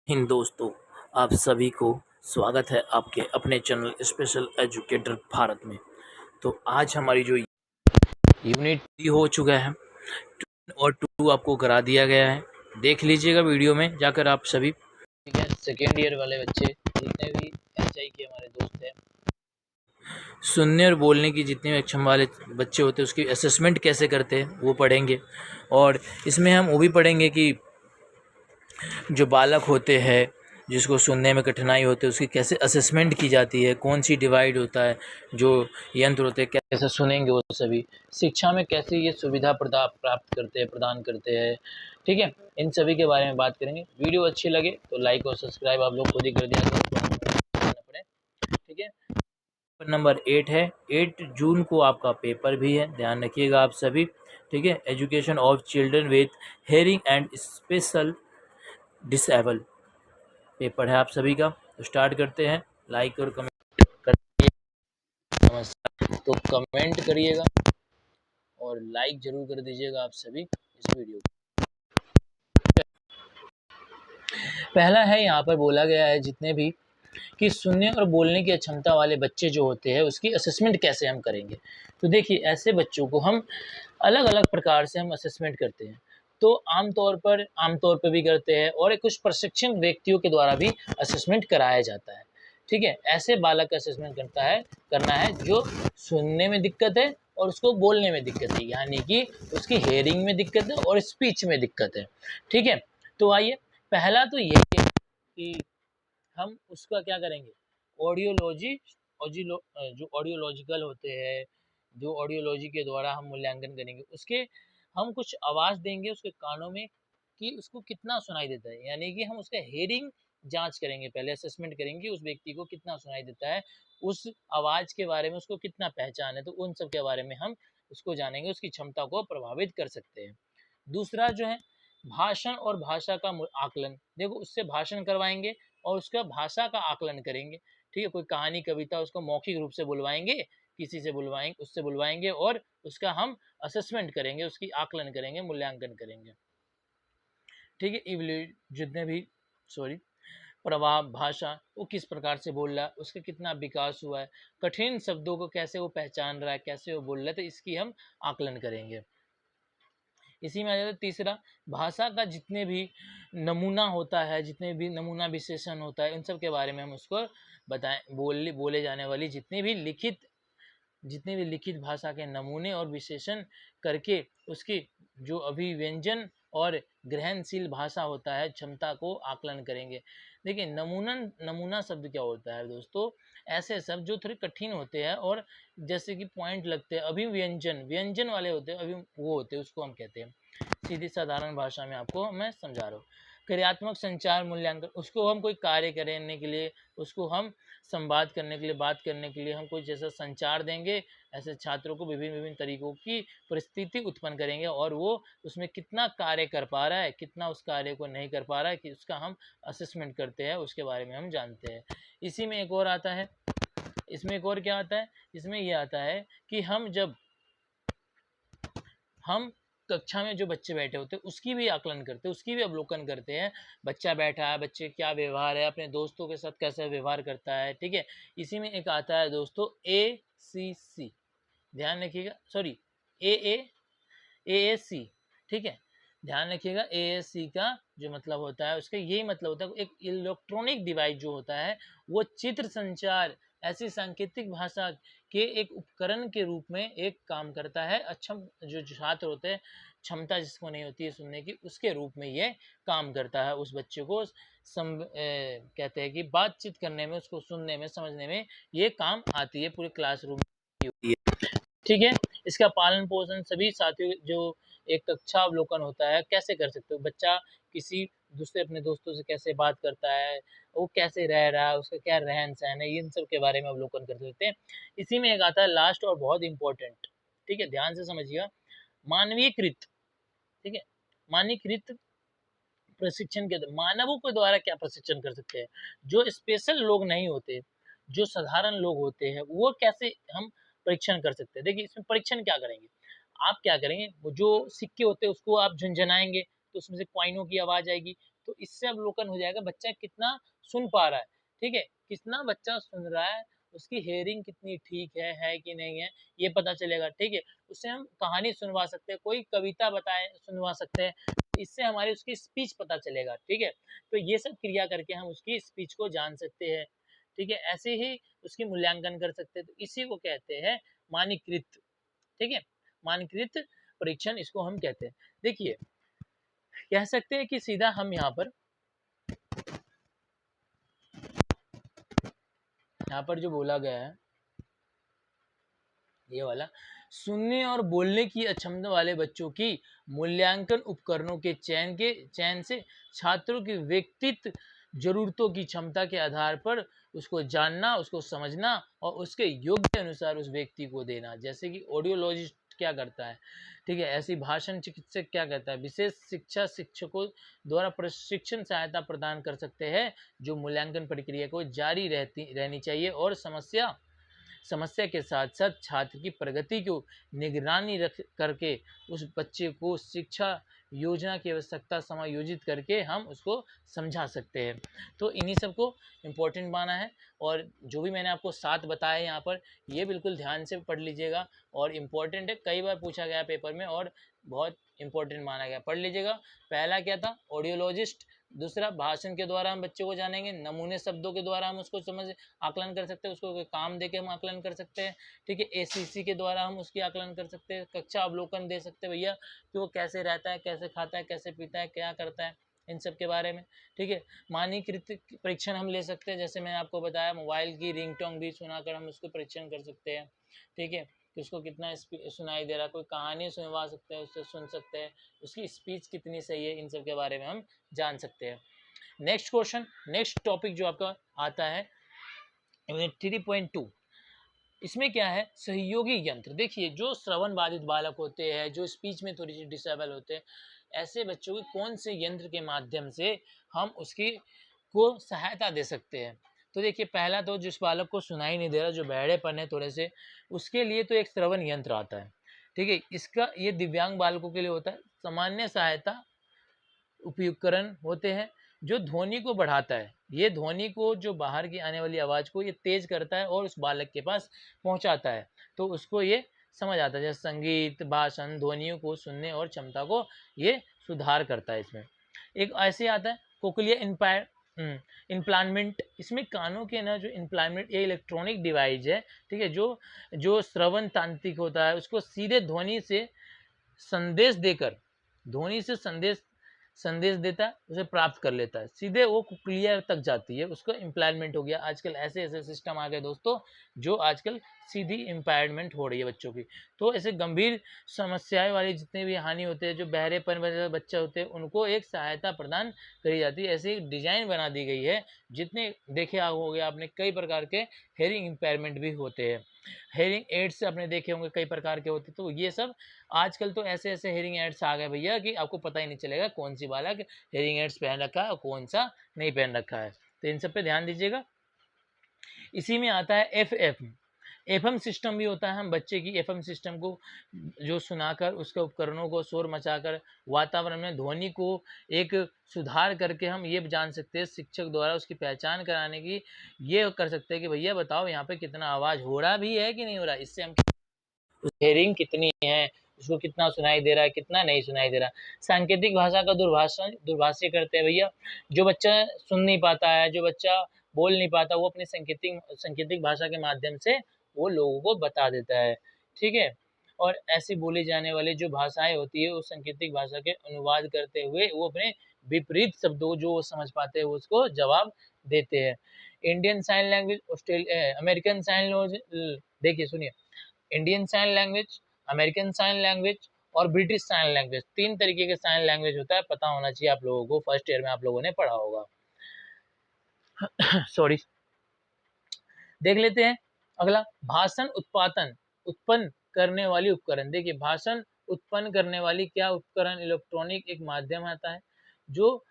हिंद दोस्तों, आप सभी को स्वागत है आपके अपने चैनल स्पेशल एजुकेटर भारत में। तो आज हमारी जो यूनिट 3 हो चुका है और 2 आपको करा दिया गया है। देख लीजिएगा वीडियो में जाकर आप सभी। ठीक है, सेकेंड ईयर वाले बच्चे जितने भी एचआई के हमारे दोस्त हैं, सुनने और बोलने की जितने भी अक्षम वाले बच्चे होते हैं उसकी असेसमेंट कैसे करते हैं वो पढ़ेंगे। और इसमें हम वो भी पढ़ेंगे कि जो बालक होते हैं जिसको सुनने में कठिनाई होती है उसकी कैसे असेसमेंट की जाती है, कौन सी डिवाइड होता है, जो यंत्र होते हैं कैसे सुनेंगे वो सभी, शिक्षा में कैसे ये सुविधा प्राप्त करते हैं, प्रदान करते हैं। ठीक है, इन सभी के बारे में बात करेंगे। वीडियो अच्छी लगे तो लाइक और सब्सक्राइब आप लोग खुद ही कर दिया करो। ठीक है, नंबर 8 है। 8 जून को आपका पेपर भी है, ध्यान रखिएगा आप सभी। ठीक है, education of children with hearing and special disable paper है आप सभी का। तो स्टार्ट करते हैं। लाइक और कमेंट करिए, नमस्कार। तो कमेंट करिएगा और लाइक जरूर कर दीजिएगा आप सभी इस वीडियो को। पहला है, यहाँ पर बोला गया है जितने भी कि सुनने और बोलने की अक्षमता वाले बच्चे जो होते हैं उसकी असेसमेंट कैसे हम करेंगे। तो देखिए, ऐसे बच्चों को हम अलग अलग प्रकार से हम असेसमेंट करते हैं। तो आमतौर पर भी करते हैं और कुछ प्रशिक्षण व्यक्तियों के द्वारा भी असेसमेंट कराया जाता है। ठीक है, ऐसे बालक का असेसमेंट करना है जो सुनने में दिक्कत है और उसको बोलने में दिक्कत है, यानी कि उसकी हेयरिंग में दिक्कत है और स्पीच में दिक्कत है। ठीक है, तो आइए, पहला तो ये है कि हम उसका क्या करेंगे, ऑडियोलॉजी जो ऑडियोलॉजिकल होते हैं, जो ऑडियोलॉजी के द्वारा हम मूल्यांकन करेंगे, उसके हम कुछ आवाज़ देंगे उसके कानों में कि उसको कितना सुनाई देता है, यानी कि हम उसका हेयरिंग जांच करेंगे, पहले असेसमेंट करेंगे उस व्यक्ति को कितना सुनाई देता है, उस आवाज़ के बारे में उसको कितना पहचान है। तो उन सब के बारे में हम उसको जानेंगे, उसकी क्षमता को प्रभावित कर सकते हैं। दूसरा जो है, भाषण और भाषा का आकलन। देखो, उससे भाषण करवाएंगे और उसका भाषा का आकलन करेंगे। ठीक है, कोई कहानी कविता उसको मौखिक रूप से बुलवाएंगे, किसी से बुलवाएंगे, उससे बुलवाएंगे और उसका हम असेसमेंट करेंगे, उसकी आकलन करेंगे, मूल्यांकन करेंगे। ठीक है, जितने भी सॉरी प्रभाव, भाषा, वो किस प्रकार से बोल रहा है, उसका कितना विकास हुआ है, कठिन शब्दों को कैसे वो पहचान रहा है, कैसे वो बोल रहा है, तो इसकी हम आकलन करेंगे। इसी में आ जाता है तीसरा, भाषा का जितने भी नमूना होता है, जितने भी नमूना विशेषण होता है, इन सब के बारे में हम उसको बताएं। बोले जाने वाली जितने भी लिखित भाषा के नमूने और विशेषण करके उसकी जो अभिव्यंजन और ग्रहणशील भाषा होता है क्षमता को आकलन करेंगे। देखिए, नमूना शब्द क्या होता है दोस्तों, ऐसे शब्द जो थोड़े कठिन होते हैं और जैसे कि पॉइंट लगते हैं, अभिव्यंजन व्यंजन वाले होते हैं, वो होते हैं, उसको हम कहते हैं। सीधी साधारण भाषा में आपको मैं समझा रहा हूँ। क्रियात्मक संचार मूल्यांकन, उसको हम कोई कार्य करने के लिए, उसको हम संवाद करने के लिए, बात करने के लिए हम कुछ जैसा संचार देंगे, ऐसे छात्रों को विभिन्न विभिन्न तरीकों की परिस्थिति उत्पन्न करेंगे और वो उसमें कितना कार्य कर पा रहा है, कितना उस कार्य को नहीं कर पा रहा है, कि उसका हम असेसमेंट करते हैं, उसके बारे में हम जानते हैं। इसी में एक और आता है, इसमें एक और क्या आता है, इसमें ये आता है कि हम कक्षा में जो बच्चे बैठे होते हैं उसकी भी आकलन करते हैं, उसकी भी अवलोकन करते हैं। बच्चा बैठा है, बच्चे क्या व्यवहार है, अपने दोस्तों के साथ कैसा व्यवहार करता है। ठीक है, इसी में एक आता है दोस्तों ACC, ध्यान रखिएगा, सॉरी AAC। ठीक है, ध्यान रखिएगा, AAC का जो मतलब होता है, उसका यही मतलब होता है, एक इलेक्ट्रॉनिक डिवाइस जो होता है वो चित्र संचार, ऐसी सांकेतिक भाषा के एक उपकरण के रूप में एक काम करता है। अक्षम जो छात्र होते हैं, क्षमता जिसको नहीं होती है सुनने की, उसके रूप में ये काम करता है। उस बच्चे को कहते हैं कि बातचीत करने में, उसको सुनने में, समझने में ये काम आती है, पूरे क्लासरूम में होती है। ठीक है, इसका पालन पोषण सभी साथियों, जो एक कक्षा अवलोकन होता है, कैसे कर सकते हो, बच्चा किसी दूसरे अपने दोस्तों से कैसे बात करता है, वो कैसे रह रहा है, उसका क्या रहन सहन है, इन सब के बारे में अवलोकन कर सकते हैं। इसी में एक आता है लास्ट और बहुत इंपॉर्टेंट, ठीक है, ध्यान से समझिएगा, मानवीकृत। ठीक है, मानवीकृत प्रशिक्षण के मानवों के द्वारा क्या प्रशिक्षण कर सकते हैं, जो स्पेशल लोग नहीं होते, जो साधारण लोग होते हैं, वो कैसे हम परीक्षण कर सकते हैं। देखिए, इसमें परीक्षण क्या करेंगे, आप क्या करेंगे, वो जो सिक्के होते हैं उसको आप झुंझुनाएंगे, तो उसमें से कॉइनों की आवाज़ आएगी, तो इससे अवलोकन हो जाएगा बच्चा कितना सुन पा रहा है, ठीक है? कितना बच्चा सुन रहा है, उसकी हियरिंग कितनी ठीक है कि नहीं है, ये पता चलेगा, ठीक है? उससे हम कहानी सुनवा सकते हैं, कोई कविता बताए सुनवा सकते हैं, इससे हमारी उसकी स्पीच पता चलेगा, ठीक है? तो ये सब क्रिया करके हम उसकी स्पीच को जान सकते हैं, ठीक है? ऐसे ही उसकी मूल्यांकन कर सकते हैं, तो इसी को कहते हैं मानकीकृत, ठीक है? मानकीकृत परीक्षण इसको हम कहते हैं। देखिए, कह सकते हैं कि सीधा हम यहाँ पर जो बोला गया है ये वाला, सुनने और बोलने की अक्षमता वाले बच्चों की मूल्यांकन उपकरणों के चयन से छात्रों की व्यक्तित्व जरूरतों की क्षमता के आधार पर उसको जानना, उसको समझना और उसके योग्य अनुसार उस व्यक्ति को देना। जैसे कि ऑडियोलॉजिस्ट क्या करता है, ठीक है? ऐसी भाषण चिकित्सक क्या करता है, विशेष शिक्षा शिक्षकों द्वारा प्रशिक्षण सहायता प्रदान कर सकते हैं, जो मूल्यांकन प्रक्रिया को जारी रहनी चाहिए और समस्या के साथ साथ छात्र की प्रगति को निगरानी रख करके उस बच्चे को शिक्षा योजना की आवश्यकता समायोजित करके हम उसको समझा सकते हैं। तो इन्हीं सबको इम्पोर्टेंट माना है, और जो भी मैंने आपको 7 बताए यहाँ पर, ये बिल्कुल ध्यान से पढ़ लीजिएगा और इम्पोर्टेंट है, कई बार पूछा गया पेपर में और बहुत इम्पोर्टेंट माना गया, पढ़ लीजिएगा। पहला क्या था, ऑडियोलॉजिस्ट। दूसरा, भाषण के द्वारा हम बच्चों को जानेंगे, नमूने शब्दों के द्वारा हम उसको समझ आकलन कर सकते हैं, उसको कोई काम दे के हम आकलन कर सकते हैं, ठीक है? एसीसी के द्वारा हम उसकी आकलन कर सकते हैं, कक्षा अवलोकन दे सकते हैं भैया कि वो कैसे रहता है, कैसे खाता है, कैसे पीता है, क्या करता है, इन सब के बारे में, ठीक है? मानकीकृत परीक्षण हम ले सकते हैं, जैसे मैंने आपको बताया, मोबाइल की रिंगटोन भी सुनाकर हम उसको परीक्षण कर सकते हैं, ठीक है? कि उसको कितना सुनाई दे रहा है, कोई कहानी सुनवा सकते हैं, उससे सुन सकते हैं, उसकी स्पीच कितनी सही है, इन सब के बारे में हम जान सकते हैं। नेक्स्ट क्वेश्चन, नेक्स्ट टॉपिक जो आपका आता है 3.2, इसमें क्या है, सहयोगी यंत्र। देखिए, जो श्रवण बाधित बालक होते हैं, जो स्पीच में थोड़ी सी डिसेबल होते हैं, ऐसे बच्चों की कौन से यंत्र के माध्यम से हम उसकी को सहायता दे सकते हैं। तो देखिए, पहला तो जिस बालक को सुनाई नहीं दे रहा, जो बहरेपन है थोड़े से, उसके लिए तो एक श्रवण यंत्र आता है, ठीक है? इसका ये दिव्यांग बालकों के लिए होता है। सामान्य सहायता उपकरण होते हैं जो ध्वनि को बढ़ाता है, ये ध्वनि को, जो बाहर की आने वाली आवाज़ को ये तेज करता है और उस बालक के पास पहुंचाता है, तो उसको ये समझ आता है। जैसे संगीत, भाषण, ध्वनियों को सुनने और क्षमता को ये सुधार करता है। इसमें एक ऐसे आता है कोक्लियर इम्प्लांटमेंट। इसमें कानों के ना जो इम्प्लांटमेंट, ये इलेक्ट्रॉनिक डिवाइस है, ठीक है? जो जो श्रवण तांत्रिक होता है, उसको सीधे ध्वनि से संदेश देकर, ध्वनि से संदेश देता है, उसे प्राप्त कर लेता है, सीधे वो कुकलिया तक जाती है, उसका इम्प्लायमेंट हो गया। आजकल ऐसे ऐसे सिस्टम आ गए दोस्तों, जो आजकल सीधी इम्पायरमेंट हो रही है बच्चों की। तो ऐसे गंभीर समस्याएं वाली जितने भी हानि होते हैं, जो बहरेपन वाले बच्चे होते हैं, उनको एक सहायता प्रदान करी जाती है। ऐसी एक डिजाइन बना दी गई है, जितने देखे होंगे आपने, कई प्रकार के हेयरिंग इम्पेयरमेंट भी होते हैं। हेयरिंग एड्स आपने देखे होंगे, कई प्रकार के होते हैं। तो ये सब आजकल तो ऐसे ऐसे हेयरिंग एड्स आ गए भैया कि आपको पता ही नहीं चलेगा कौन सी बालक हेयरिंग एड्स पहन रखा है और कौन सा नहीं पहन रखा है। तो इन सब पे ध्यान दीजिएगा। इसी में आता है एफएम सिस्टम भी होता है। हम बच्चे की एफएम सिस्टम को जो सुनाकर, उसके उपकरणों को शोर मचाकर वातावरण में ध्वनि को एक सुधार करके हम ये जान सकते हैं, शिक्षक द्वारा उसकी पहचान कराने की ये कर सकते हैं कि भैया बताओ यहाँ पे कितना आवाज़ हो रहा भी है कि नहीं हो रहा। इससे हम हेयरिंग कितनी है, उसको कितना सुनाई दे रहा है, कितना नहीं सुनाई दे रहा। सांकेतिक भाषा का दुर्भाष्य करते हैं भैया। जो बच्चा सुन नहीं पाता है, जो बच्चा बोल नहीं पाता, वो अपने सांकेतिक भाषा के माध्यम से वो लोगों को बता देता है, ठीक है? और ऐसी बोली जाने वाली जो भाषाएं होती है, उस सांकेतिक भाषा के अनुवाद करते हुए वो अपने विपरीत शब्दों जो वो समझ पाते हैं उसको जवाब देते हैं। Indian sign language, American sign language, देखिए सुनिए, Indian sign language, American sign language और ब्रिटिश साइन लैंग्वेज, 3 तरीके के साइन लैंग्वेज होता है। पता होना चाहिए आप लोगों को, फर्स्ट ईयर में आप लोगों ने पढ़ा होगा। सॉरी। देख लेते हैं अगला, भाषण उत्पन्न करने वाली उपकरण। देखिए, भाषण उत्पन्न करने वाली क्या उपकरण, इलेक्ट्रॉनिक एक माध्यम आता है जो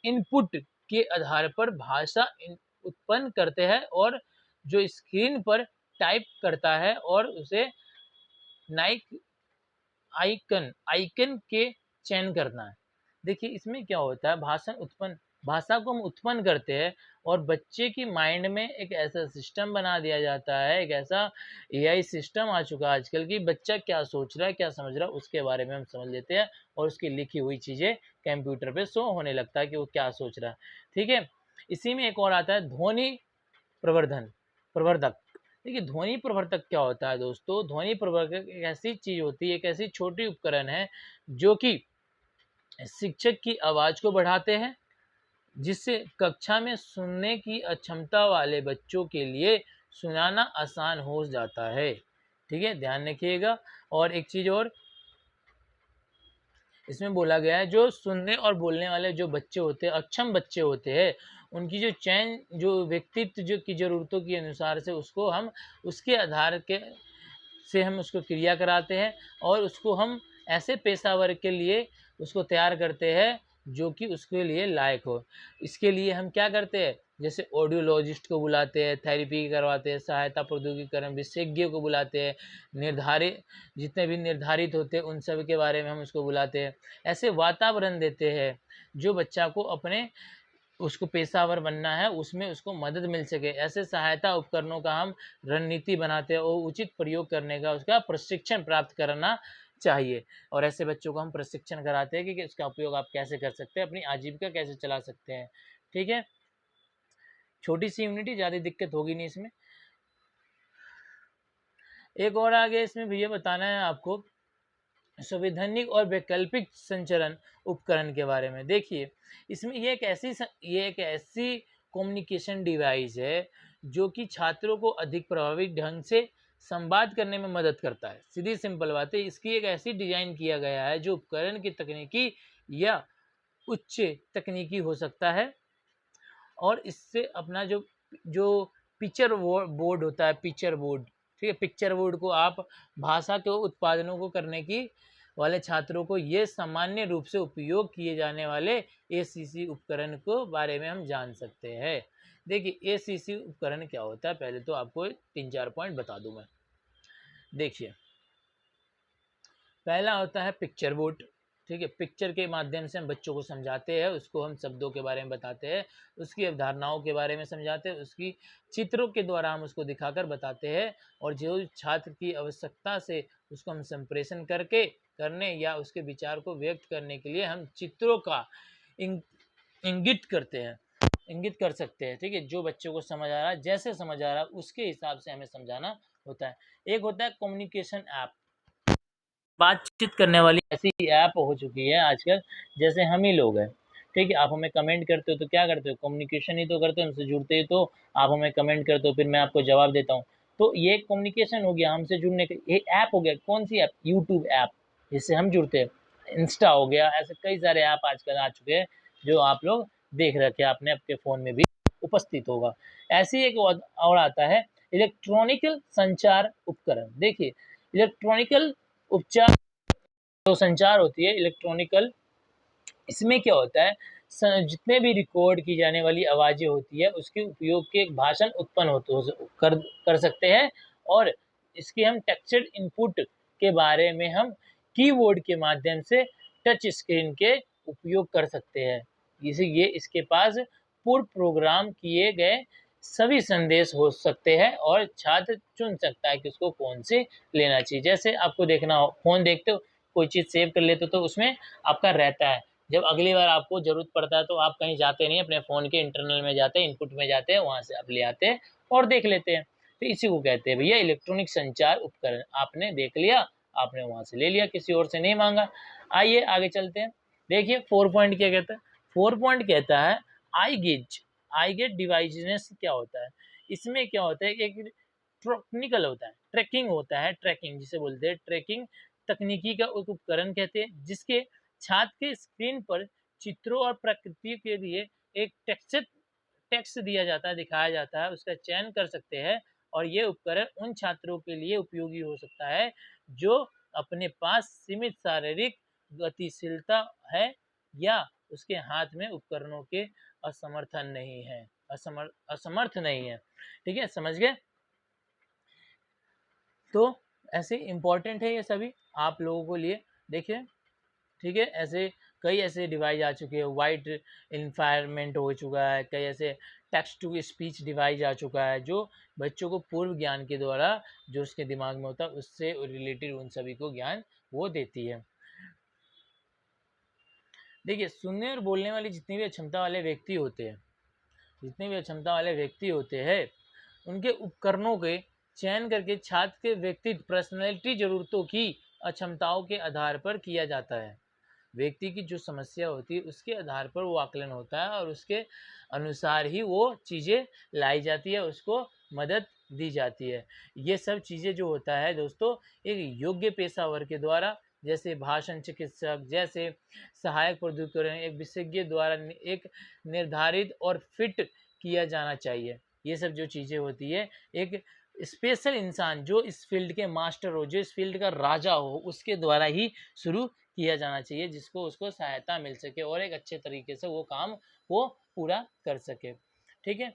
इनपुट के आधार पर भाषा उत्पन्न करते हैं और जो स्क्रीन पर टाइप करता है और उसे नाइक आइकन के चयन करना है, देखिए इसमें क्या होता है, भाषा को हम उत्पन्न करते हैं और बच्चे की माइंड में एक ऐसा सिस्टम बना दिया जाता है, एक ऐसा एआई सिस्टम आ चुका है आजकल कि बच्चा क्या सोच रहा है, क्या समझ रहा है, उसके बारे में हम समझ लेते हैं और उसकी लिखी हुई चीज़ें कंप्यूटर पे शो होने लगता है कि वो क्या सोच रहा है। ठीक है? इसी में एक और आता है ध्वनि प्रवर्धन प्रवर्धक। देखिए ध्वनि प्रवर्धक क्या होता है दोस्तों? ध्वनि प्रवर्धक एक ऐसी चीज़ होती है, एक ऐसी छोटी उपकरण है जो कि शिक्षक की आवाज़ को बढ़ाते हैं, जिससे कक्षा में सुनने की अक्षमता वाले बच्चों के लिए सुनाना आसान हो जाता है। ठीक है? ध्यान रखिएगा। और एक चीज़ और इसमें बोला गया है, जो सुनने और बोलने वाले जो बच्चे होते हैं, अक्षम बच्चे होते हैं, उनकी जो व्यक्तित्व जो की ज़रूरतों के अनुसार से उसको हम उसके आधार के से हम उसको क्रिया कराते हैं और उसको हम ऐसे पेशावर के लिए उसको तैयार करते हैं जो कि उसके लिए लायक हो। इसके लिए हम क्या करते हैं, जैसे ऑडियोलॉजिस्ट को बुलाते हैं, थेरेपी करवाते हैं, सहायता प्रौद्योगिकीकरण विशेषज्ञ को बुलाते हैं, निर्धारित जितने भी निर्धारित होते हैं उन सब के बारे में हम उसको बुलाते हैं। ऐसे वातावरण देते हैं जो बच्चा को अपने उसको पेशावर बनना है, उसमें उसको मदद मिल सके। ऐसे सहायता उपकरणों का हम रणनीति बनाते हैं और उचित प्रयोग करने का उसका प्रशिक्षण प्राप्त करना चाहिए। और ऐसे बच्चों को हम प्रशिक्षण कराते हैं कि इसका उपयोग आप कैसे कर सकते हैं, अपनी आजीविका कैसे चला सकते हैं। ठीक है? छोटी सी यूनिट ही, ज़्यादा दिक्कत होगी नहीं इसमें। एक और आगे इसमें भैया बताना है आपको संवैधानिक और वैकल्पिक संचरण उपकरण के बारे में। देखिए इसमें ये एक ऐसी कम्युनिकेशन डिवाइस है जो कि छात्रों को अधिक प्रभावी ढंग से संवाद करने में मदद करता है। सीधी सिंपल बात है, इसकी एक ऐसी डिजाइन किया गया है जो उपकरण की तकनीकी या उच्च तकनीकी हो सकता है और इससे अपना जो जो बोर्ड होता है, पिक्चर बोर्ड, ठीक है, पिक्चर बोर्ड को आप भाषा के उत्पादनों को करने की वाले छात्रों को ये सामान्य रूप से उपयोग किए जाने वाले एसीसी उपकरण को बारे में हम जान सकते हैं। देखिए एसीसी उपकरण क्या होता है, पहले तो आपको 3-4 पॉइंट बता दूं मैं। देखिए पहला होता है पिक्चर बोर्ड। ठीक है, पिक्चर के माध्यम से हम बच्चों को समझाते हैं, उसको हम शब्दों के बारे में बताते हैं, उसकी अवधारणाओं के बारे में समझाते हैं, उसकी चित्रों के द्वारा हम उसको दिखाकर बताते हैं और जो छात्र की आवश्यकता से उसको हम संप्रेषण करने या उसके विचार को व्यक्त करने के लिए हम चित्रों का इंगित करते हैं, इंगित कर सकते हैं। ठीक है, जो बच्चों को समझ आ रहा है, जैसे समझ आ रहा है उसके हिसाब से हमें समझाना होता है। एक होता है कम्युनिकेशन ऐप, बातचीत करने वाली ऐसी ऐप हो चुकी है आजकल, जैसे हम ही लोग हैं। ठीक है, आप हमें कमेंट करते हो तो क्या करते हो, कम्युनिकेशन ही तो करते हो, हमसे जुड़ते ही तो आप हमें कमेंट करते हो, फिर मैं आपको जवाब देता हूँ। तो ये कम्युनिकेशन हो गया, हमसे जुड़ने का ये ऐप हो गया। कौन सी ऐप? यूट्यूब ऐप, जिससे हम जुड़ते हैं। इंस्टा हो गया, ऐसे कई सारे ऐप आजकल आ चुके हैं जो आप लोग देख रखे आपने आपके फ़ोन में भी उपस्थित होगा। ऐसे ही एक और आता है इलेक्ट्रॉनिकल संचार उपकरण। देखिए इलेक्ट्रॉनिकल उपचार जो संचार होती है इलेक्ट्रॉनिकल, इसमें क्या होता है, जितने भी रिकॉर्ड की जाने वाली आवाज़ें होती है उसके उपयोग के एक भाषण उत्पन्न कर सकते हैं और इसके हम टेक्सटेड इनपुट के बारे में हम कीबोर्ड के माध्यम से टच स्क्रीन के उपयोग कर सकते हैं। ये इसके पास पूर्व प्रोग्राम किए गए सभी संदेश हो सकते हैं और छात्र चुन सकता है कि उसको कौन से लेना चाहिए। जैसे आपको देखना हो, फ़ोन देखते हो, कोई चीज़ सेव कर लेते हो तो उसमें आपका रहता है, जब अगली बार आपको ज़रूरत पड़ता है तो आप कहीं जाते नहीं, अपने फ़ोन के इंटरनल में जाते हैं, इनपुट में जाते हैं, वहाँ से आप ले आते हैं और देख लेते हैं। तो इसी को कहते हैं भैया इलेक्ट्रॉनिक संचार उपकरण। आपने देख लिया, आपने वहाँ से ले लिया, किसी और से नहीं माँगा। आइए आगे चलते हैं। देखिए 4 पॉइंट क्या कहता है? 4 पॉइंट कहता है आई गेट डिवाइसेस क्या होता है? इसमें क्या होता है, एक टेक्निकल होता है, ट्रैकिंग होता है, ट्रैकिंग जिसे बोलते हैं, ट्रैकिंग तकनीकी का एक उपकरण कहते हैं जिसके छात्र के स्क्रीन पर चित्रों और प्रकृति के लिए एक टेक्स्ट दिया जाता है, दिखाया जाता है, उसका चयन कर सकते हैं और ये उपकरण उन छात्रों के लिए उपयोगी हो सकता है जो अपने पास सीमित शारीरिक गतिशीलता है या उसके हाथ में उपकरणों के असमर्थन नहीं है, असमर्थ नहीं है। ठीक है, समझ गए? तो ऐसे इम्पोर्टेंट है ये सभी आप लोगों के लिए। देखिए ठीक है, ऐसे कई ऐसे डिवाइस आ चुके हैं, वाइट इन्वायरमेंट हो चुका है, कई ऐसे टेक्स्ट टू स्पीच डिवाइस आ चुका है जो बच्चों को पूर्व ज्ञान के द्वारा जो उसके दिमाग में होता है उससे रिलेटेड उन सभी को ज्ञान वो देती है। देखिए, सुनने और बोलने वाली जितनी भी अक्षमता वाले व्यक्ति होते हैं, जितने भी अक्षमता वाले व्यक्ति होते हैं, उनके उपकरणों के चयन करके छात्र के व्यक्तित्व पर्सनैलिटी जरूरतों की अक्षमताओं के आधार पर किया जाता है। व्यक्ति की जो समस्या होती है उसके आधार पर वो आकलन होता है और उसके अनुसार ही वो चीज़ें लाई जाती है, उसको मदद दी जाती है। ये सब चीज़ें जो होता है दोस्तों, एक योग्य पेशावर के द्वारा, जैसे भाषण चिकित्सक, जैसे सहायक प्रौद्योगिकी, एक विशेषज्ञ द्वारा एक निर्धारित और फिट किया जाना चाहिए। ये सब जो चीज़ें होती है, एक स्पेशल इंसान जो इस फील्ड के मास्टर हो, जो इस फील्ड का राजा हो, उसके द्वारा ही शुरू किया जाना चाहिए, जिसको उसको सहायता मिल सके और एक अच्छे तरीके से वो काम वो पूरा कर सके। ठीक है,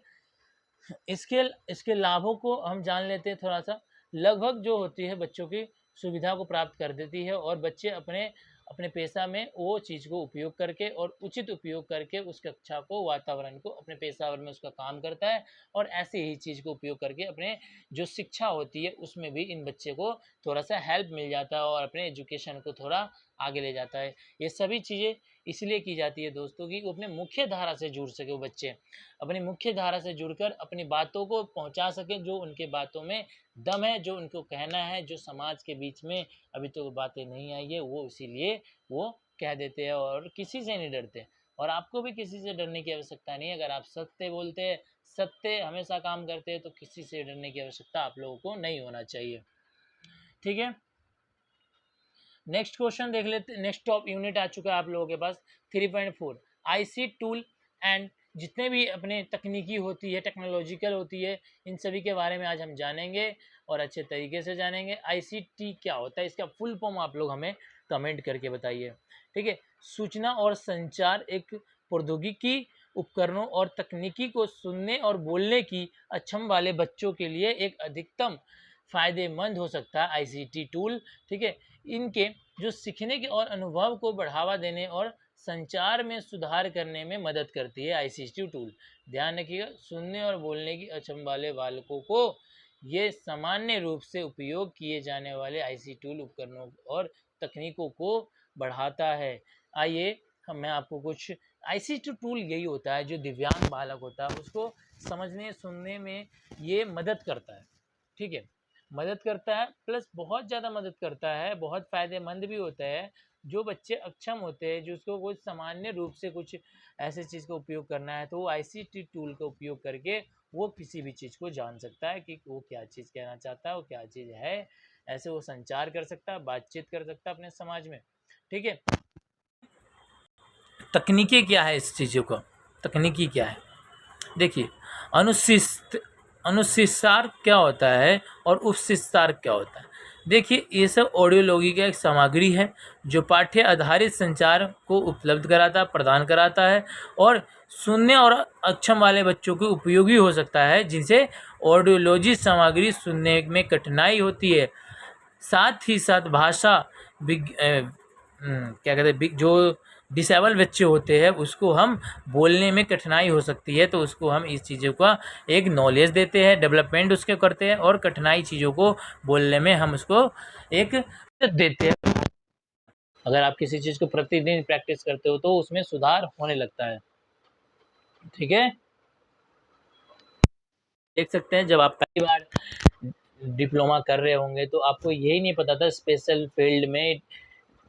इसके लाभों को हम जान लेते हैं थोड़ा सा। लगभग जो होती है बच्चों की सुविधा को प्राप्त कर देती है और बच्चे अपने अपने पेशा में वो चीज़ को उपयोग करके और उचित उपयोग करके उस कक्षा को, वातावरण को अपने पेशावर में उसका काम करता है और ऐसे ही चीज़ को उपयोग करके अपने जो शिक्षा होती है उसमें भी इन बच्चे को थोड़ा सा हेल्प मिल जाता है और अपने एजुकेशन को थोड़ा आगे ले जाता है। ये सभी चीज़ें इसलिए की जाती है दोस्तों कि वो अपने मुख्य धारा से जुड़ सके, वो बच्चे अपनी मुख्य धारा से जुड़कर अपनी बातों को पहुंचा सकें, जो उनके बातों में दम है, जो उनको कहना है, जो समाज के बीच में अभी तो बातें नहीं आई है, वो इसीलिए वो कह देते हैं और किसी से नहीं डरते। और आपको भी किसी से डरने की आवश्यकता नहीं है। अगर आप सत्य बोलते हैं, सत्य हमेशा काम करते हैं, तो किसी से डरने की आवश्यकता आप लोगों को नहीं होना चाहिए। ठीक है, नेक्स्ट क्वेश्चन देख लेते। नेक्स्ट टॉप यूनिट आ चुका है आप लोगों के पास 3.4 आईसी टूल एंड, जितने भी अपने तकनीकी होती है, टेक्नोलॉजिकल होती है, इन सभी के बारे में आज हम जानेंगे और अच्छे तरीके से जानेंगे। आईसीटी क्या होता है, इसका फुल फॉर्म आप लोग हमें कमेंट करके बताइए। ठीक है, सूचना और संचार एक प्रौद्योगिकी उपकरणों और तकनीकी को सुनने और बोलने की अक्षम वाले बच्चों के लिए एक अधिकतम फ़ायदेमंद हो सकता है आईसीटी टूल। ठीक है, इनके जो सीखने के और अनुभव को बढ़ावा देने और संचार में सुधार करने में मदद करती है आईसीटी टूल। ध्यान रखिएगा, सुनने और बोलने की अक्षम वाले बालकों को ये सामान्य रूप से उपयोग किए जाने वाले आईसीटी टूल उपकरणों और तकनीकों को बढ़ाता है। आइए मैं आपको कुछ आईसीटी टूल यही होता है जो दिव्यांग बालक होता है उसको समझने सुनने में ये मदद करता है। ठीक है, मदद करता है, प्लस बहुत ज़्यादा मदद करता है, बहुत फ़ायदेमंद भी होता है। जो बच्चे अक्षम होते हैं, जिसको कुछ सामान्य रूप से कुछ ऐसे चीज़ का उपयोग करना है, तो वो आईसीटी टूल का उपयोग करके वो किसी भी चीज़ को जान सकता है कि वो क्या चीज़ कहना चाहता है, वो क्या चीज़ है। ऐसे वो संचार कर सकता है, बातचीत कर सकता है अपने समाज में। ठीक है, तकनीकी क्या है इस चीज़ों का, तकनीकी क्या है देखिए। अनुशिष्ट अनुशिष्टार क्या होता है और उपशिष्टार क्या होता है। देखिए, ये सब ऑडियोलॉजी का एक सामग्री है जो पाठ्य आधारित संचार को उपलब्ध कराता प्रदान कराता है और सुनने और अक्षम वाले बच्चों को उपयोगी हो सकता है, जिनसे ऑडियोलॉजी सामग्री सुनने में कठिनाई होती है। साथ ही साथ भाषा क्या कहते हैं, जो डिसेबल बच्चे होते हैं उसको हम बोलने में कठिनाई हो सकती है, तो उसको हम इस चीज़ों का एक नॉलेज देते हैं, डेवलपमेंट उसके करते हैं और कठिनाई चीज़ों को बोलने में हम उसको एक देते हैं। अगर आप किसी चीज़ को प्रतिदिन प्रैक्टिस करते हो तो उसमें सुधार होने लगता है। ठीक है, देख सकते हैं जब आप पहली बार डिप्लोमा कर रहे होंगे तो आपको यही नहीं पता था स्पेशल फील्ड में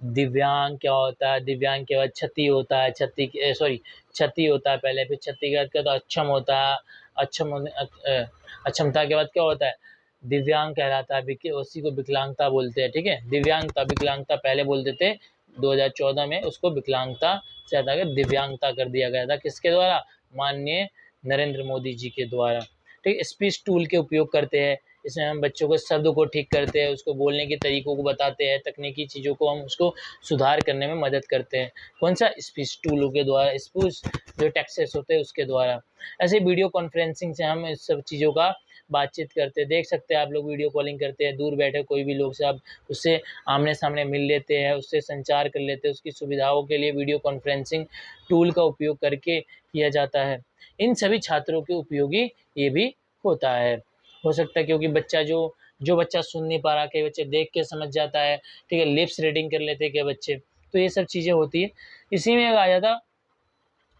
दिव्यांग क्या होता है, दिव्यांग के बाद क्षति होता है, क्षति होता है पहले, फिर क्षति के बाद क्या होता है, अक्षम होता है, अक्षमता के बाद क्या होता है, दिव्यांग कहलाता है, उसी को विकलांगता बोलते हैं। ठीक है, दिव्यांगता विकलांगता पहले बोलते थे, 2014 में उसको विकलांगता से हटा कर दिव्यांगता कर दिया गया था। किसके द्वारा, माननीय नरेंद्र मोदी जी के द्वारा। ठीक, स्पीच टूल के उपयोग करते हैं, इसमें हम बच्चों को शब्द को ठीक करते हैं, उसको बोलने के तरीकों को बताते हैं, तकनीकी चीज़ों को हम उसको सुधार करने में मदद करते हैं। कौन सा, स्पीच टूलों के द्वारा, स्पीच जो टेक्सेस होते हैं उसके द्वारा। ऐसे वीडियो कॉन्फ्रेंसिंग से हम इस सब चीज़ों का बातचीत करते हैं। देख सकते हैं आप लोग वीडियो कॉलिंग करते हैं, दूर बैठे कोई भी लोग से आप उससे आमने-सामने मिल लेते हैं, उससे संचार कर लेते हैं। उसकी सुविधाओं के लिए वीडियो कॉन्फ्रेंसिंग टूल का उपयोग करके किया जाता है। इन सभी छात्रों के उपयोगी ये भी होता है। हो सकता है क्योंकि जो बच्चा सुन नहीं पा रहा, कई बच्चे देख के समझ जाता है, ठीक है, लिप्स रीडिंग कर लेते हैं कई बच्चे, तो ये सब चीज़ें होती है। इसी में आ जाता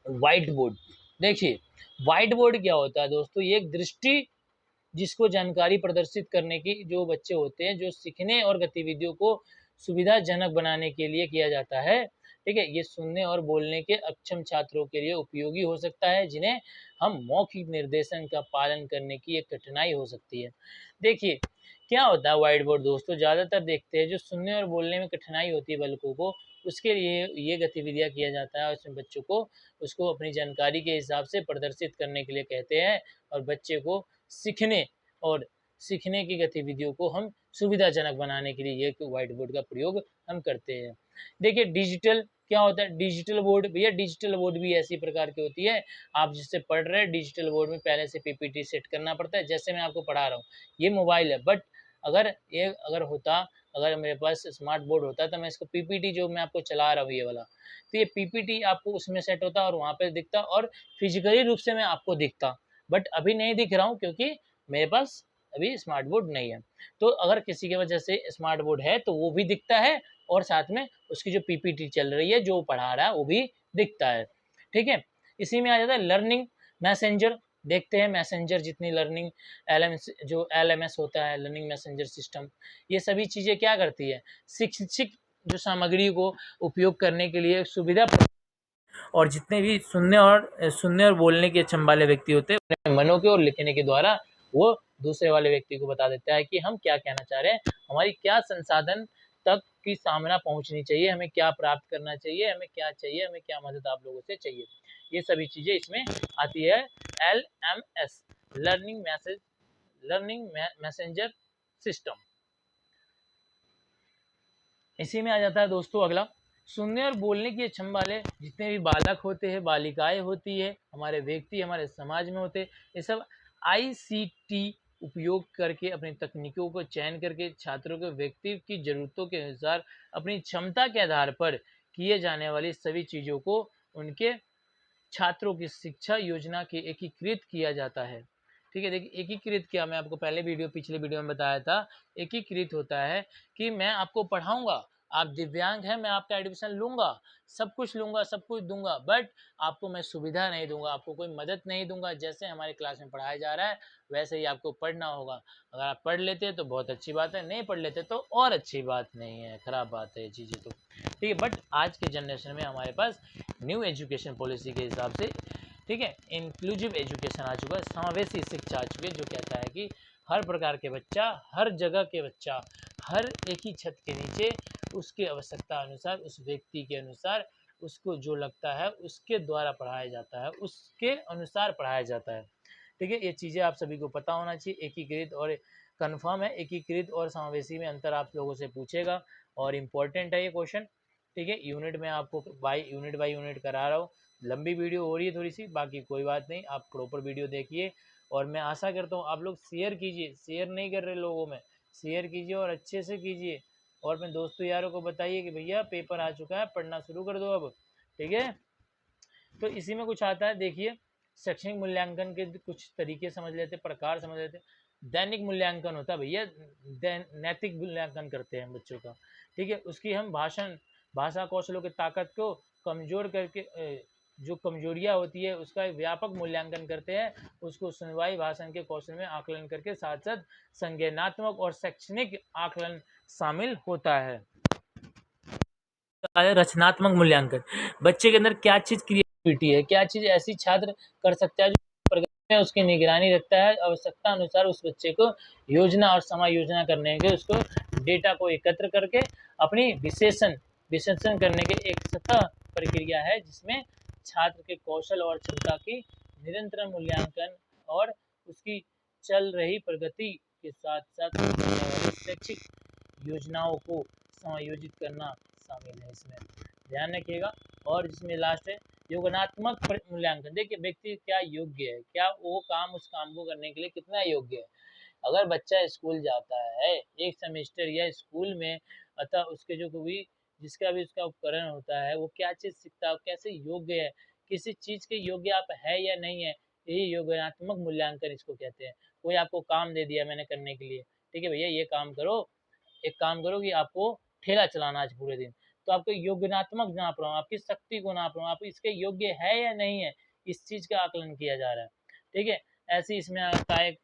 व्हाइट बोर्ड। देखिए, व्हाइट बोर्ड क्या होता है दोस्तों, ये एक दृष्टि जिसको जानकारी प्रदर्शित करने की जो बच्चे होते हैं, जो सीखने और गतिविधियों को सुविधाजनक बनाने के लिए किया जाता है, ठीक है? ये सुनने और बोलने के अक्षम छात्रों के लिए उपयोगी हो सकता है, जिन्हें हम मौखिक निर्देशन का पालन करने की एक कठिनाई हो सकती है। देखिए, क्या होता है व्हाइट बोर्ड दोस्तों, ज़्यादातर देखते हैं जो सुनने और बोलने में कठिनाई होती है बालकों को, उसके लिए ये गतिविधियाँ किया जाता है और उसमें बच्चों को उसको अपनी जानकारी के हिसाब से प्रदर्शित करने के लिए कहते हैं और बच्चे को सीखने और सीखने की गतिविधियों को हम सुविधाजनक बनाने के लिए ये व्हाइट बोर्ड का प्रयोग हम करते हैं। देखिए डिजिटल क्या होता है, डिजिटल बोर्ड, भैया डिजिटल बोर्ड भी ऐसी प्रकार की होती है, आप जिससे पढ़ रहे हैं डिजिटल बोर्ड में पहले से पीपीटी सेट करना पड़ता है, जैसे मैं आपको पढ़ा रहा हूँ, ये मोबाइल है बट अगर मेरे पास स्मार्ट बोर्ड होता तो मैं इसको पीपीटी जो मैं आपको चला रहा हूँ ये वाला, तो ये पीपीटी आपको उसमें सेट होता और वहाँ पे दिखता और फिजिकली रूप से मैं आपको दिखता, बट अभी नहीं दिख रहा हूँ क्योंकि मेरे पास अभी स्मार्ट बोर्ड नहीं है। तो अगर किसी की वजह से स्मार्ट बोर्ड है तो वो भी दिखता है और साथ में उसकी जो पीपीटी चल रही है, जो पढ़ा रहा है वो भी दिखता है, ठीक है? इसी में आ जाता है लर्निंग मैसेंजर। देखते हैं मैसेंजर जितनी लर्निंग एलएमएस होता है, लर्निंग मैसेंजर सिस्टम, ये सभी चीज़ें क्या करती है, शैक्षिक जो सामग्री को उपयोग करने के लिए सुविधा और जितने भी सुनने और बोलने के अक्षम वाले व्यक्ति होते हैं अपने मनों के और लिखने के द्वारा वो दूसरे वाले व्यक्ति को बता देता है कि हम क्या कहना चाह रहे हैं, हमारी क्या संसाधन तक की सामना पहुंचनी चाहिए, हमें क्या प्राप्त करना चाहिए, हमें क्या चाहिए, हमें क्या मदद आप लोगों से चाहिए, ये सभी चीज़ें इसमें आती है। LMS learning messenger system. इसी में आ जाता है दोस्तों अगला, सुनने और बोलने की अक्षम वाले जितने भी बालक होते हैं, बालिकाएं होती है, हमारे व्यक्ति हमारे समाज में होते हैं, ये सब ICT उपयोग करके अपनी तकनीकों को चयन करके छात्रों के व्यक्ति की ज़रूरतों के अनुसार अपनी क्षमता के आधार पर किए जाने वाली सभी चीज़ों को उनके छात्रों की शिक्षा योजना के एकीकृत किया जाता है, ठीक है? देखिए एकीकृत क्या, मैं आपको पिछले वीडियो में बताया था, एकीकृत होता है कि मैं आपको पढ़ाऊंगा, आप दिव्यांग हैं, मैं आपका एडमिशन लूंगा, सब कुछ लूंगा, सब कुछ दूंगा, बट आपको मैं सुविधा नहीं दूंगा, आपको कोई मदद नहीं दूंगा, जैसे हमारे क्लास में पढ़ाया जा रहा है वैसे ही आपको पढ़ना होगा। अगर आप पढ़ लेते हैं तो बहुत अच्छी बात है, नहीं पढ़ लेते तो और अच्छी बात नहीं है, खराब बात है ये चीज़ें तो, ठीक है? बट आज के जनरेशन में हमारे पास न्यू एजुकेशन पॉलिसी के हिसाब से, ठीक है, इंक्लूसिव एजुकेशन आ चुका है, समावेशी शिक्षा आ चुकी है, जो कहता है कि हर प्रकार के बच्चा, हर जगह के बच्चा, हर एक ही छत के नीचे उसके आवश्यकता अनुसार, उस व्यक्ति के अनुसार, उसको जो लगता है उसके द्वारा पढ़ाया जाता है, उसके अनुसार पढ़ाया जाता है, ठीक है? ये चीज़ें आप सभी को पता होना चाहिए। एकीकृत और कन्फर्म है, एकीकृत और समावेशी में अंतर आप लोगों से पूछेगा और इम्पोर्टेंट है ये क्वेश्चन, ठीक है? यूनिट में आपको बाय यूनिट करा रहा हूँ, लंबी वीडियो हो रही है थोड़ी सी, बाकी कोई बात नहीं, आप प्रॉपर वीडियो देखिए और मैं आशा करता हूँ आप लोग शेयर कीजिए, शेयर नहीं कर रहे लोगों में, शेयर कीजिए और अच्छे से कीजिए और अपने दोस्तों यारों को बताइए कि भैया पेपर आ चुका है, पढ़ना शुरू कर दो अब, ठीक है? तो इसी में कुछ आता है, देखिए शैक्षणिक मूल्यांकन के कुछ तरीके समझ लेते, प्रकार समझ लेते। दैनिक मूल्यांकन होता है भैया, नैतिक मूल्यांकन करते हैं बच्चों का, ठीक है? उसकी हम भाषा कौशलों की ताकत को कमजोर करके जो कमजोरियां होती है उसका एक व्यापक मूल्यांकन करते हैं, उसको सुनवाई भाषण के कौशल में आकलन करके साथ साथ संज्ञानात्मक और शैक्षणिक आकलन शामिल होता है। रचनात्मक मूल्यांकन, बच्चे के अंदर क्या चीज क्रिएटिविटी है, क्या चीज ऐसी छात्र कर सकता है जो प्रगति में उसकी निगरानी रखता है, आवश्यकता अनुसार उस बच्चे को योजना और समायोजना करने के, उसको डेटा को एकत्र करके अपनी विश्लेषण करने के एक सतह प्रक्रिया है जिसमें छात्र के कौशल और क्षमता की निरंतर मूल्यांकन और उसकी चल रही प्रगति के साथ साथ शैक्षिक योजनाओं को समायोजित करना शामिल है, इसमें ध्यान रखिएगा। और जिसमें लास्ट है योगात्मक मूल्यांकन, देखिए व्यक्ति क्या योग्य है, क्या वो काम उस काम को करने के लिए कितना योग्य है। अगर बच्चा स्कूल जाता है एक सेमेस्टर या स्कूल में, अतः उसके जो भी जिसका भी उसका उपकरण होता है वो क्या चीज़ सीखता है, कैसे योग्य है, किसी चीज़ के योग्य आप है या नहीं है, यही योगात्मक मूल्यांकन इसको कहते हैं। कोई आपको काम दे दिया मैंने करने के लिए, ठीक है भैया ये काम करो, एक काम करो कि आपको ठेला चलाना आज पूरे दिन, तो आपको योगात्मक नाप रहा हूँ, आपकी शक्ति को नाप रहा हूँ, आप इसके योग्य है या नहीं है, इस चीज़ का आकलन किया जा रहा है, ठीक है। ऐसे इसमें आता है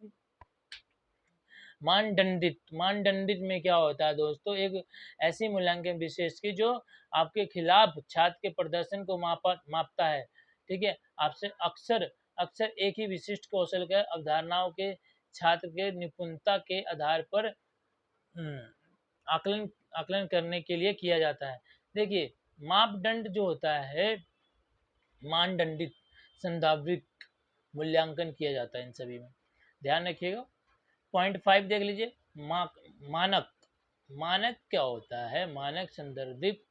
मानदंडित। मानदंडित में क्या होता है दोस्तों, एक ऐसी मूल्यांकन विशेष की जो आपके खिलाफ छात्र के प्रदर्शन को मापता है, ठीक है। आपसे अक्सर अक्सर एक ही विशिष्ट कौशल के अवधारणाओं के छात्र के निपुणता के आधार पर आकलन आकलन करने के लिए किया जाता है। देखिए मापदंड जो होता है मानदंडित संदर्भित मूल्यांकन किया जाता है इन सभी में, ध्यान रखिएगा। पॉइंट 5 देख लीजिए, मानक। मानक क्या होता है, मानक संदर्भित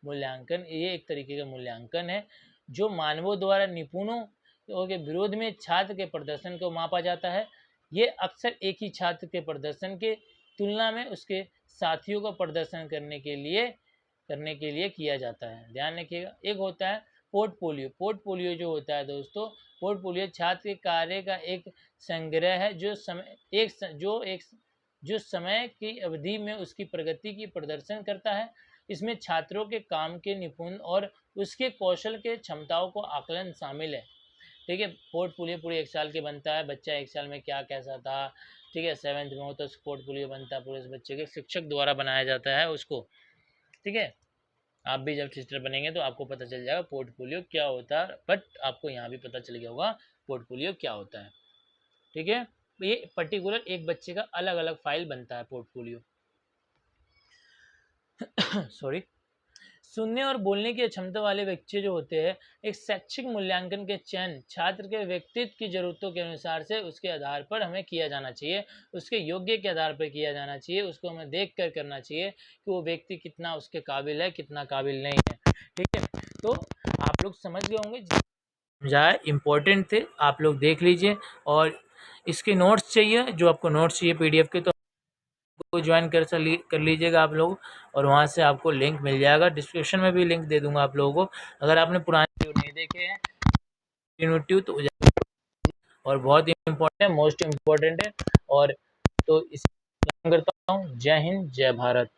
मूल्यांकन ये एक तरीके का मूल्यांकन है जो मानवों द्वारा निपुणों के विरोध में छात्र के प्रदर्शन को मापा जाता है। ये अक्सर एक ही छात्र के प्रदर्शन के तुलना में उसके साथियों का प्रदर्शन करने के लिए किया जाता है, ध्यान रखिएगा। एक होता है पोर्टफोलियो। पोर्टफोलियो जो होता है दोस्तों, पोर्टफोलियो छात्र के कार्य का एक संग्रह है जो समय की अवधि में उसकी प्रगति की प्रदर्शन करता है। इसमें छात्रों के काम के निपुण और उसके कौशल के क्षमताओं को आकलन शामिल है, ठीक है। पोर्टफोलियो पूरे 1 साल के बनता है, बच्चा 1 साल में क्या कैसा था, ठीक है। 7th में हो तो पोर्टफोलियो बनता है, पूरे बच्चे के शिक्षक द्वारा बनाया जाता है उसको, ठीक है। आप भी जब टीचर बनेंगे तो आपको पता चल जाएगा पोर्टफोलियो क्या होता है, बट आपको यहाँ भी पता चल गया होगा पोर्टफोलियो क्या होता है, ठीक है। ये पर्टिकुलर एक बच्चे का अलग अलग फाइल बनता है पोर्टफोलियो। सॉरी। सुनने और बोलने की क्षमता वाले बच्चे जो होते हैं, एक शैक्षिक मूल्यांकन के चयन छात्र के व्यक्तित्व की जरूरतों के अनुसार से उसके आधार पर हमें किया जाना चाहिए, उसके योग्य के आधार पर किया जाना चाहिए, उसको हमें देख कर करना चाहिए कि वो व्यक्ति कितना उसके काबिल है, कितना काबिल नहीं है, ठीक है। तो आप लोग समझ गए होंगे, समझाए इम्पोर्टेंट थे, आप लोग देख लीजिए। और इसके नोट्स चाहिए, जो आपको नोट्स चाहिए PDF के, तो को ज्वाइन कर लीजिएगा आप लोग, और वहाँ से आपको लिंक मिल जाएगा। डिस्क्रिप्शन में भी लिंक दे दूंगा आप लोगों को। अगर आपने पुराने वीडियो नहीं देखे हैं यूट्यूब तो और बहुत इम्पोर्टेंट है, मोस्ट इम्पोर्टेंट है। और तो इस करता हूँ। जय हिंद, जय भारत।